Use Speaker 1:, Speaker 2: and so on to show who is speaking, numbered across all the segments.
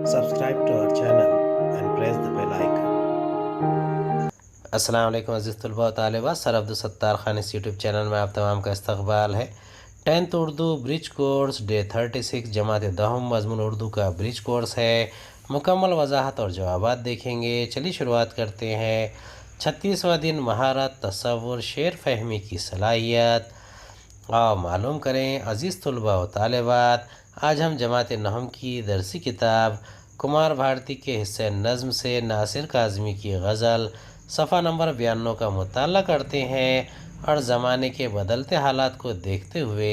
Speaker 1: Subscribe to our channel and press the bell icon.
Speaker 2: अस्सलाम वालेकुम अज़ीज़ तलबा व तालिबात। सर अब्दुल खान इस यूट्यूब चैनल में आप तमाम का इस्तकबाल है। 10th Urdu bridge course day 36 जमात दहम मज़मून उर्दू का ब्रिज कोर्स है। मुकम्मल वजाहत और जवाबात देखेंगे। चलिए शुरुआत करते हैं। 36वां दिन महारत, तसव्वुर, शेर फहमी की सलाहियत। आओ मालूम करें अज़ीज़ तलबा व तालिबात, आज हम जमात नहम की दरसी किताब कुमार भारती के हिस्से नज़्म से नासिर काज़मी की गज़ल सफ़ा नंबर 92 का मुताला करते हैं और ज़माने के बदलते हालात को देखते हुए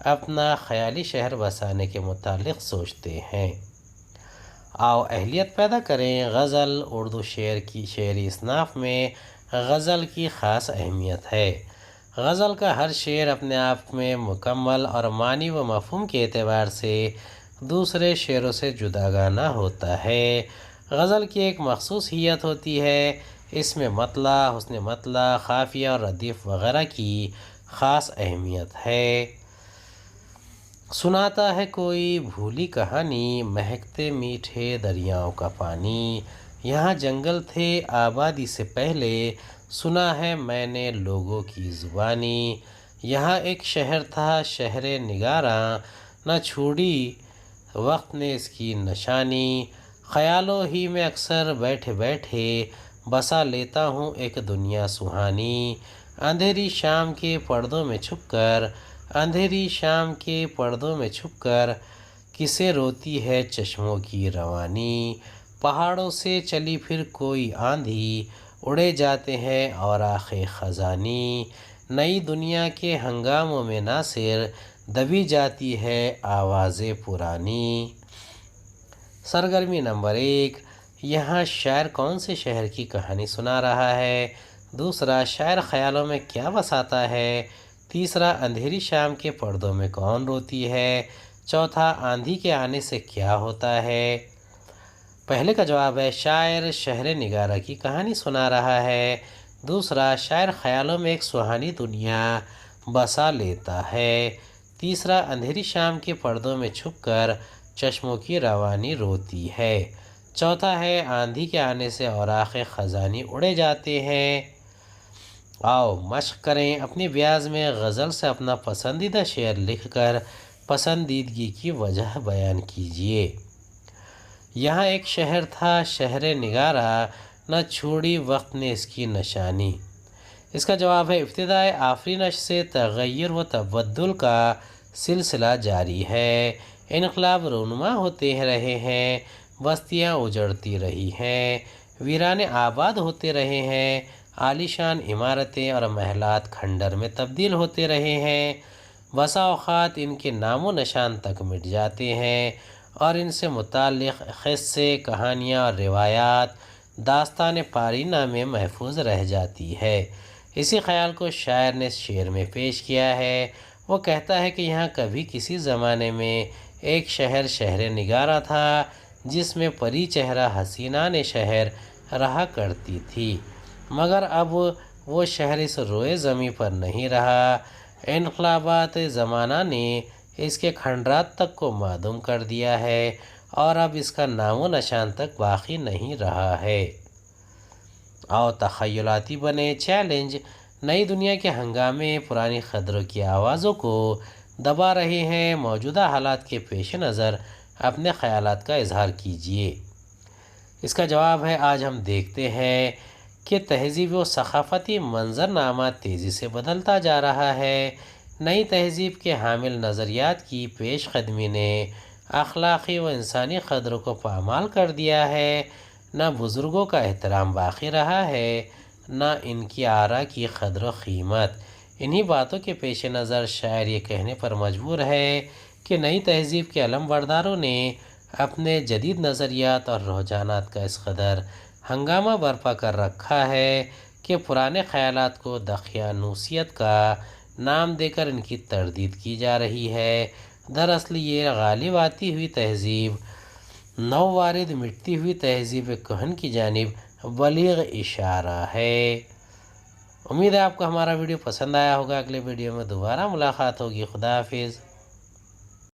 Speaker 2: अपना ख़याली शहर बसाने के मुतालिक सोचते हैं। आओ अहलियत पैदा करें। गज़ल उर्दू शेर की शेरी इसनाफ में गज़ल की ख़ास अहमियत है। गज़ल का हर शेर अपने आप में मुकम्मल और मानी व मफ़हूम के एतबार से दूसरे शेरों से जुदागाना होता है। गज़ल की एक मखसूस हियत होती है, इसमें मतला, हुस्न मतला, ख़ाफ़िया और रदीफ़ वग़ैरह की ख़ास अहमियत है। सुनाता है कोई भूली कहानी, महकते मीठे दरियाओं का पानी। यहाँ जंगल थे आबादी से पहले, सुना है मैंने लोगों की ज़ुबानी। यहाँ एक शहर था शहरे निगारा, न छोड़ी वक्त ने इसकी निशानी। ख़यालों ही में अक्सर बैठे बैठे बसा लेता हूँ एक दुनिया सुहानी। अंधेरी शाम के पर्दों में छुपकर, अंधेरी शाम के पर्दों में छुपकर किसे रोती है चश्मों की रवानी। पहाड़ों से चली फिर कोई आंधी, उड़े जाते हैं और आखे ख़ज़ानी। नई दुनिया के हंगामों में नासिर दबी जाती है आवाज़ें पुरानी। सरगर्मी नंबर 1, यहाँ शायर कौन से शहर की कहानी सुना रहा है। दूसरा, शायर ख़यालों में क्या बसाता है। तीसरा, अंधेरी शाम के पर्दों में कौन रोती है। चौथा, आंधी के आने से क्या होता है। पहले का जवाब है शायर शहर निगारा की कहानी सुना रहा है। दूसरा, शायर ख़यालों में एक सुहानी दुनिया बसा लेता है। तीसरा, अंधेरी शाम के पर्दों में छुपकर चश्मों की रवानी रोती है। चौथा है आंधी के आने से औराख़े ख़ज़ानी उड़े जाते हैं। आओ मश्क करें। अपनी ब्याज में गज़ल से अपना पसंदीदा शेर लिखकर पसंदीदगी की वजह बयान कीजिए। यहाँ एक शहर था शहर निगारा, न छोड़ी वक्त ने इसकी निशानी। इसका जवाब है इब्तिदाए आफरीनश से तग़य्युर व तबद्दुल का सिलसिला जारी है। इनक़लाब रूनुमा होते रहे हैं, बस्तियाँ उजड़ती रही हैं, वीराने आबाद होते रहे हैं, आलीशान इमारतें और महलात खंडर में तब्दील होते रहे हैं। बसा औक़ात इनके नामो निशान तक मिट जाते हैं और इनसे मुताल्लिक़ क़िस्से, कहानियाँ और रिवायात दास्तान पारीना में महफूज रह जाती है। इसी ख़याल को शायर ने शेर में पेश किया है। वो कहता है कि यहाँ कभी किसी ज़माने में एक शहर शहर निगारा था, जिसमें परी चेहरा हसीना ने शहर रहा करती थी, मगर अब वो शहर इस रोए ज़मीं पर नहीं रहा। इनक़लाबात ज़माना ने इसके खंडरात तक को मादूम कर दिया है और अब इसका नामो निशान तक बाकी नहीं रहा है। आओ तख़य्युलाती बने। चैलेंज, नई दुनिया के हंगामे पुरानी ख़दरों की आवाज़ों को दबा रहे हैं। मौजूदा हालात के पेश नज़र अपने ख़यालात का इजहार कीजिए। इसका जवाब है आज हम देखते हैं कि तहज़ीब व सक़ाफ़ती मंज़रनामा तेज़ी से बदलता जा रहा है। नई तहज़ीब के हामिल नज़रियात की पेश क़दमी ने अखलाक़ी व इंसानी क़दरों को पामाल कर दिया है। न बुज़ुर्गों का एहतराम बाक़ी रहा है, न इनकी आरा की क़द्र व क़ीमत। इन्हीं बातों के पेश नज़र शायर ये कहने पर मजबूर है कि नई तहज़ीब के अलमबरदारों ने अपने जदीद नज़रियात और रुझानात का इस कदर हंगामा बर्पा कर रखा है कि पुराने ख़यालात को दक़यानूसियत का नाम देकर इनकी तरदीद की जा रही है। दरअसल ये गालिब आती हुई तहज़ीब नौवारिद मिटती हुई तहज़ीब कहन की जानिब बलीग़ इशारा है। उम्मीद है आपको हमारा वीडियो पसंद आया होगा। अगले वीडियो में दोबारा मुलाकात होगी। खुदा हाफिज़।